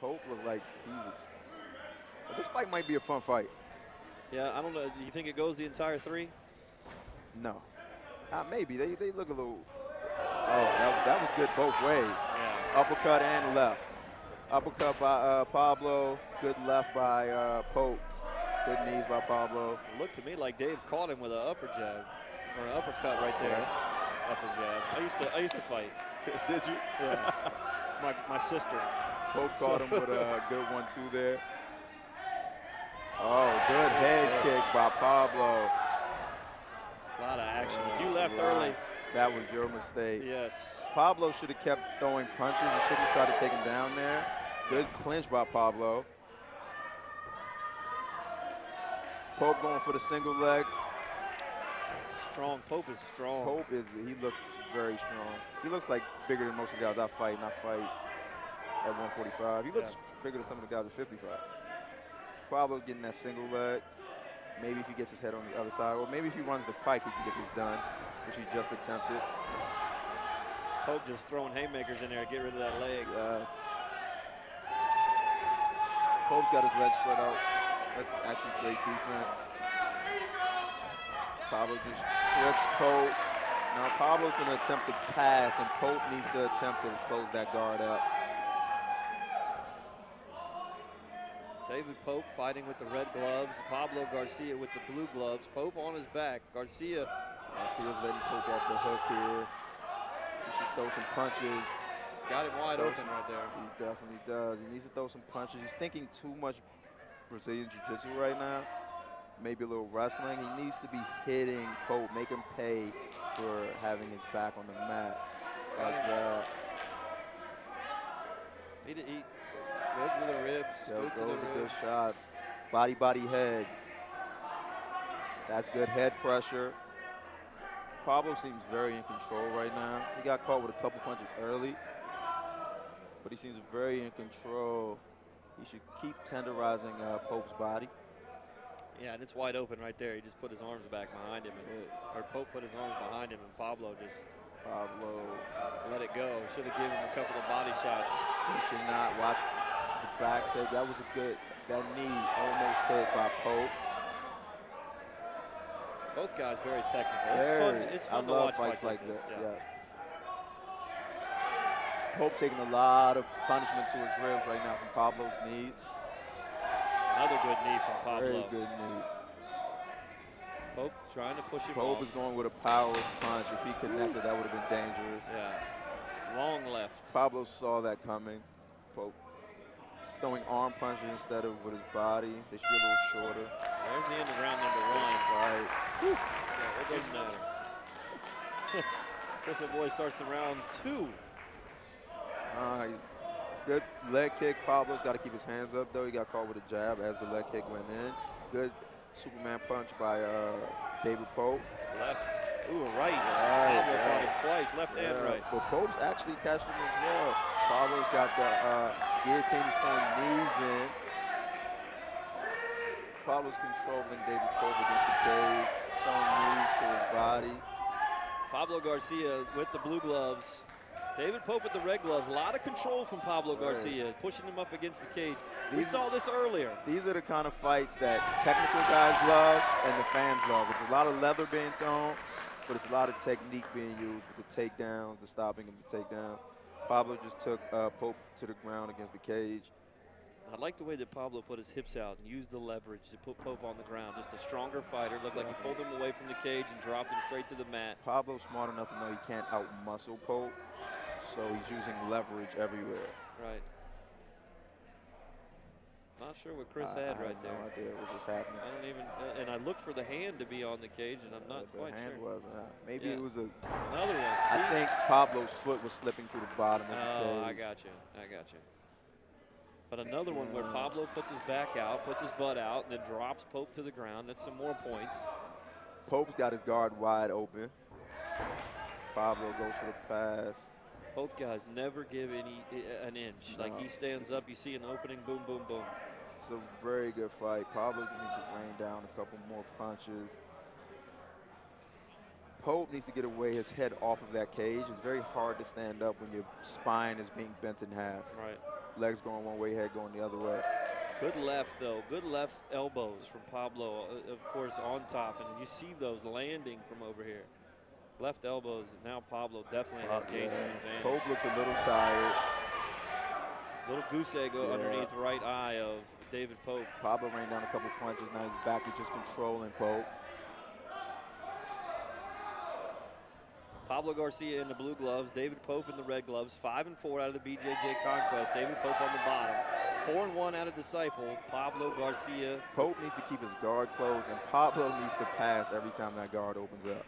Pope looked like this fight might be a fun fight. Yeah, I don't know. Do you think it goes the entire 3? No. Maybe. They look a little. Oh, that was good both ways. Yeah. Uppercut and left. Uppercut by Pablo. Good left by Pope. Good knees by Pablo. It looked to me like Dave caught him with an upper jab or an uppercut right there. Yeah. Upper jab. I used to fight. Did you? Yeah. my sister. Pope caught him with a good 1-2 there. Oh, good head kick by Pablo. A lot of action. You left early. That was your mistake. Yes. Pablo should have kept throwing punches. He shouldn't have tried to take him down there. Good clinch by Pablo. Pope going for the single leg. Strong. Pope is strong. He looks very strong. He looks like bigger than most of the guys I fight, and I fight at 145. He looks bigger than some of the guys at 55. Pablo's getting that single leg. Maybe if he gets his head on the other side, or maybe if he runs the pike, he can get this done, which he just attempted. Pope just throwing haymakers in there to get rid of that leg. Yes. Pope's got his leg spread out. That's actually great defense. Pablo just strips Pope. Now Pablo's going to attempt to pass, and Pope needs to attempt to close that guard up. David Pope fighting with the red gloves. Pablo Garcia with the blue gloves. Pope on his back. Garcia's letting Pope off the hook here. He should throw some punches. He's got him wide open right there. He definitely does. He needs to throw some punches. He's thinking too much Brazilian Jiu-Jitsu right now. Maybe a little wrestling. He needs to be hitting Pope, make him pay for having his back on the mat. Like that. He goes with the ribs. Those are good shots. Body, head. That's good head pressure. Pablo seems very in control right now. He got caught with a couple punches early, but he seems very in control. He should keep tenderizing Pope's body. Yeah, and it's wide open right there. He just put his arms back behind him, or Pope put his arms behind him, and Pablo let it go. Should have given him a couple of body shots. He should not watch the back take. That was that knee almost hit by Pope. Both guys very technical. It's fun to watch fights like this. Yeah. Pope taking a lot of punishment to his ribs right now from Pablo's knees. Another good knee from Pablo. Very good knee. Pope trying to push him Pope off. is going with a power punch. If he connected, that would have been dangerous. Yeah. Long left. Pablo saw that coming. Pope throwing arm punches instead of with his body. They should be a little shorter. There's the end of round number 1. Right. Yeah, it doesn't matter. Crystal Boy starts the round 2. Good leg kick. Pablo's got to keep his hands up, though. He got caught with a jab as the leg kick went in. Good Superman punch by David Pope. Left. Ooh, right. Pablo caught him twice, left and right. But Pope's actually catching him as well. Pablo's got the guillotine. He's throwing knees in. Pablo's controlling David Pope against the cage, throwing knees to his body. Pablo Garcia with the blue gloves. David Pope with the red gloves. A lot of control from Pablo Garcia, pushing him up against the cage. We saw this earlier. These are the kind of fights that technical guys love and the fans love. It's a lot of leather being thrown, but it's a lot of technique being used with the takedowns, the stopping of the takedown. Pablo just took Pope to the ground against the cage. I like the way that Pablo put his hips out and used the leverage to put Pope on the ground. Just a stronger fighter. Looked like he pulled him away from the cage and dropped him straight to the mat. Pablo's smart enough to know he can't out-muscle Pope, so he's using leverage everywhere. Right. Not sure what Chris had right there. No idea what was happening. I don't even, and I looked for the hand to be on the cage, and I'm not quite sure. The hand wasn't. Maybe it was another one. I think Pablo's foot was slipping through the bottom of the cage. Oh, I got you. But another one where Pablo puts his back out, puts his butt out, and then drops Pope to the ground. That's some more points. Pope's got his guard wide open. Pablo goes for the pass. Both guys never give an inch. No. Like he stands up, you see an opening, boom, boom, boom. It's a very good fight. Pablo needs to rain down a couple more punches. Pope needs to get away his head off of that cage. It's very hard to stand up when your spine is being bent in half. Right. legs going one way, head going the other way. Good left, though. Good left elbows from Pablo, of course, on top. And you see those landing from over here. Left elbows. Now Pablo definitely has gained some advantage. Pope looks a little tired. Little goose egg underneath the right eye of David Pope. Pablo rained down a couple punches. Now he's back to just controlling Pope. Pablo Garcia in the blue gloves, David Pope in the red gloves. 5-4 out of the BJJ Conquest. David Pope on the bottom. 4-1 out of Disciple. Pablo Garcia. Pope needs to keep his guard closed, and Pablo needs to pass every time that guard opens up.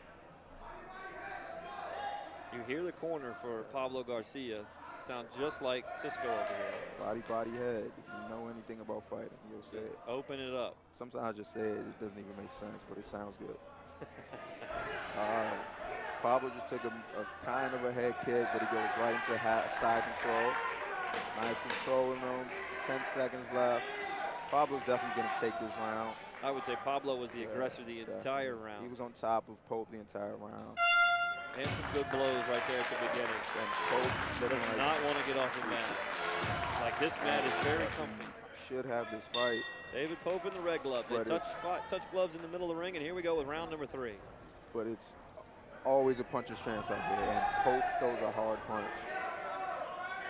You hear the corner for Pablo Garcia. Sound just like Cisco over here. Body, body, head. If you know anything about fighting, you'll say it. Open it up. Sometimes I just say it. It doesn't even make sense, but it sounds good. Pablo just took a kind of a head kick, but he goes right into side control. Nice controlling him. 10 seconds left. Pablo's definitely going to take this round. I would say Pablo was the aggressor the entire round. He was on top of Pope the entire round. And some good blows right there at the beginning. And Pope does not want to get off the mat. Like, this mat is very comfy. Should have this fight. David Pope in the red glove. They touch gloves in the middle of the ring, and here we go with round number 3. But it's always a puncher's chance out there, and Pope throws a hard punch.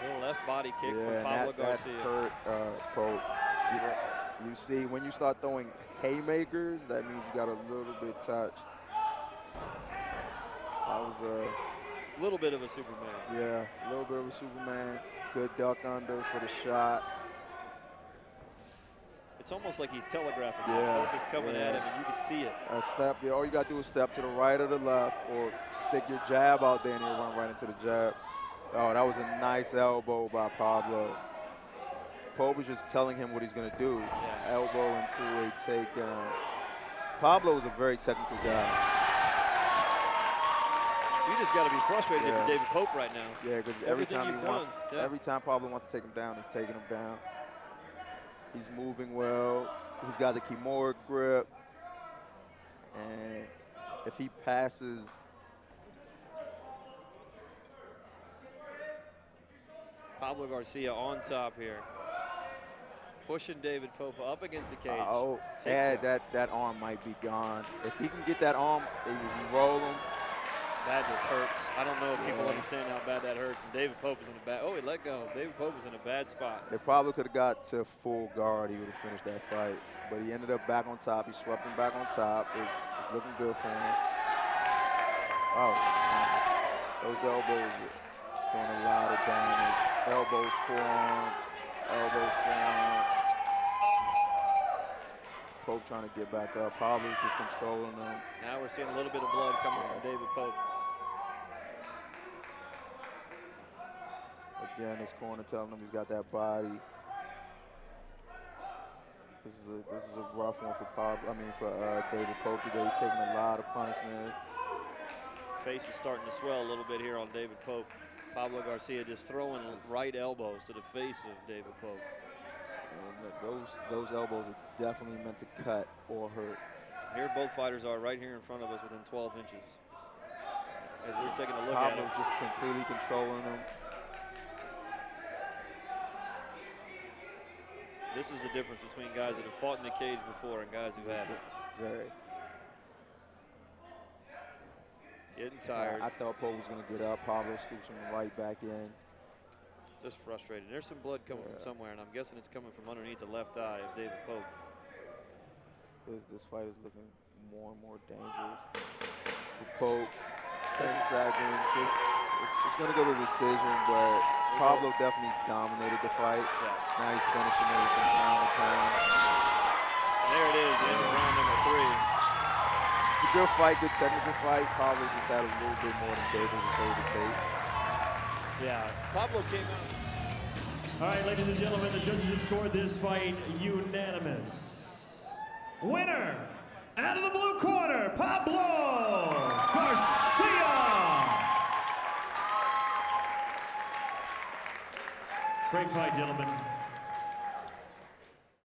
A little left body kick from Pablo Garcia. That hurt Pope. You see, when you start throwing haymakers, that means you got a little bit touched. That was a little bit of a Superman. Yeah, a little bit of a Superman. Good duck under for the shot. It's almost like he's telegraphing. Pope is coming at him, and you can see it. A step, all you got to do is step to the right or the left, or stick your jab out there and he'll run right into the jab. Oh, that was a nice elbow by Pablo. Pope was just telling him what he's going to do. Yeah. Elbow into a takedown. Pablo is a very technical guy. You just got to be frustrated for David Pope right now. Yeah, because every time Pablo wants to take him down, he's taking him down. He's moving well. He's got the Kimura grip. And if he passes, Pablo Garcia on top here. Pushing David Pope up against the cage. That arm might be gone. If he can get that arm, he roll him. That just hurts. I don't know if people understand how bad that hurts. And David Pope is in a bad. Oh, he let go. David Pope is in a bad spot. They probably could have got to full guard. He would have finished that fight. But he ended up back on top. He swept him back on top. It's looking good for him. Oh, those elbows are doing a lot of damage. Elbows, forearms, elbows, forearms. Pope trying to get back up. Pablo's just controlling them. Now we're seeing a little bit of blood coming from David Pope. Again, his corner telling him he's got that body. This is a rough one for David Pope today. He's taking a lot of punishments. Face is starting to swell a little bit here on David Pope. Pablo Garcia just throwing right elbows to the face of David Pope. And those elbows are definitely meant to cut or hurt. Here both fighters are right here in front of us within 12 inches. As we're taking a look at him. Pablo just completely controlling them. This is the difference between guys that have fought in the cage before and guys who haven't. Very. Getting tired. I thought Pope was going to get up. Pablo scoops him right back in. Just frustrated. There's some blood coming from somewhere, and I'm guessing it's coming from underneath the left eye of David Pope. This fight is looking more and more dangerous. For Pope, 10 seconds. It's going to go to decision, but Pablo definitely dominated the fight. Yeah. Now he's finishing it with some counter time. And there it is, the end of round number 3. It's a good fight, good technical fight. Pablo just had a little bit more than David was able to take. Yeah, Pablo came out. All right, ladies and gentlemen, the judges have scored this fight unanimous. Winner, out of the blue corner, Pablo Garcia. Great fight, gentlemen.